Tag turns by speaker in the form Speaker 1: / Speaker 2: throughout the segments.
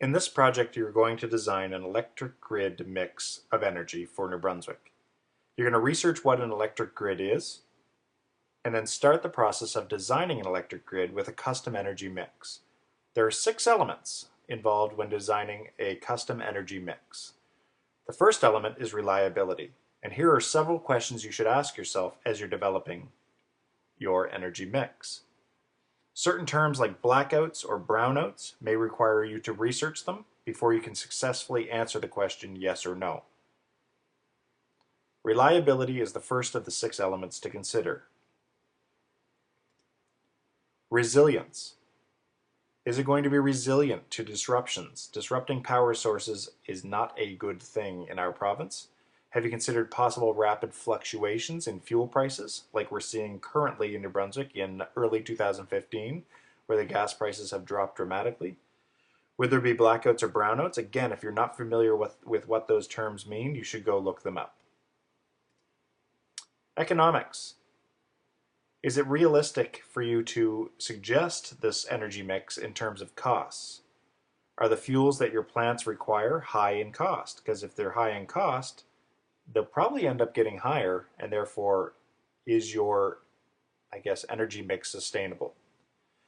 Speaker 1: In this project, you're going to design an electric grid mix of energy for New Brunswick. You're going to research what an electric grid is, and then start the process of designing an electric grid with a custom energy mix. There are 6 elements involved when designing a custom energy mix. The first element is reliability, and here are several questions you should ask yourself as you're developing your energy mix. Certain terms like blackouts or brownouts may require you to research them before you can successfully answer the question yes or no. Reliability is the first of the 6 elements to consider. Resilience. Is it going to be resilient to disruptions? Disrupting power sources is not a good thing in our province. Have you considered possible rapid fluctuations in fuel prices, like we're seeing currently in New Brunswick in early 2015, where the gas prices have dropped dramatically? Would there be blackouts or brownouts? Again, if you're not familiar with what those terms mean, you should go look them up. Economics. Is it realistic for you to suggest this energy mix in terms of costs? Are the fuels that your plants require high in cost? Because if they're high in cost, they'll probably end up getting higher, and therefore is your, energy mix sustainable?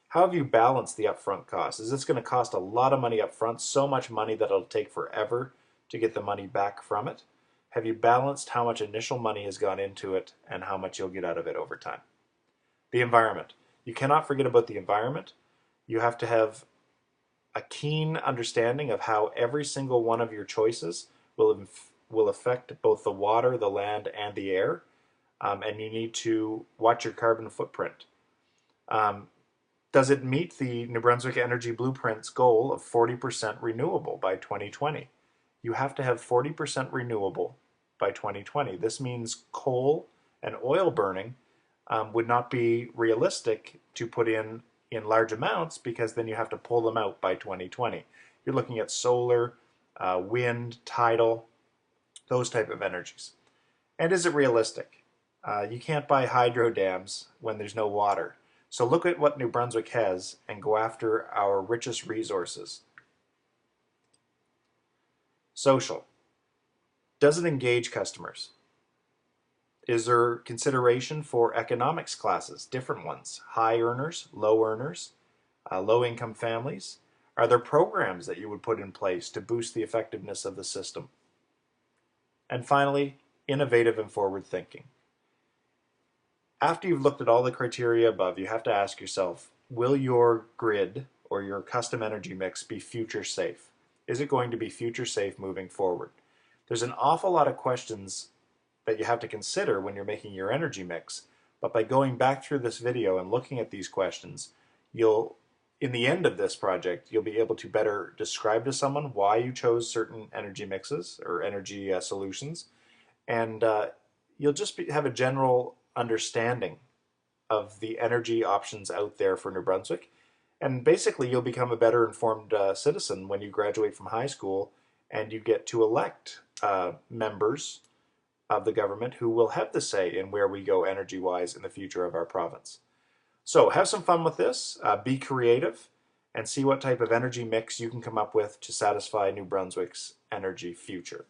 Speaker 1: How have you balanced the upfront costs? Is this going to cost a lot of money upfront, so much money that it'll take forever to get the money back from it? Have you balanced how much initial money has gone into it and how much you'll get out of it over time? The environment. You cannot forget about the environment. You have to have a keen understanding of how every single one of your choices will affect both the water, the land, and the air. And you need to watch your carbon footprint. Does it meet the New Brunswick Energy Blueprint's goal of 40% renewable by 2020? You have to have 40% renewable by 2020. This means coal and oil burning would not be realistic to put in large amounts, because then you have to pull them out by 2020. You're looking at solar, wind, tidal, those type of energies. And is it realistic? You can't buy hydro dams when there's no water. So look at what New Brunswick has and go after our richest resources. Social. Does it engage customers? Is there consideration for economics classes, different ones, high earners, low-income families? Are there programs that you would put in place to boost the effectiveness of the system? And finally, innovative and forward thinking. After you've looked at all the criteria above, you have to ask yourself, will your grid or your custom energy mix be future safe? Is it going to be future safe moving forward? There's an awful lot of questions that you have to consider when you're making your energy mix, but by going back through this video and looking at these questions, in the end of this project, you'll be able to better describe to someone why you chose certain energy mixes or energy solutions, and you'll just have a general understanding of the energy options out there for New Brunswick, and basically you'll become a better informed citizen when you graduate from high school and you get to elect members of the government who will have the say in where we go energy-wise in the future of our province. So have some fun with this, be creative, and see what type of energy mix you can come up with to satisfy New Brunswick's energy future.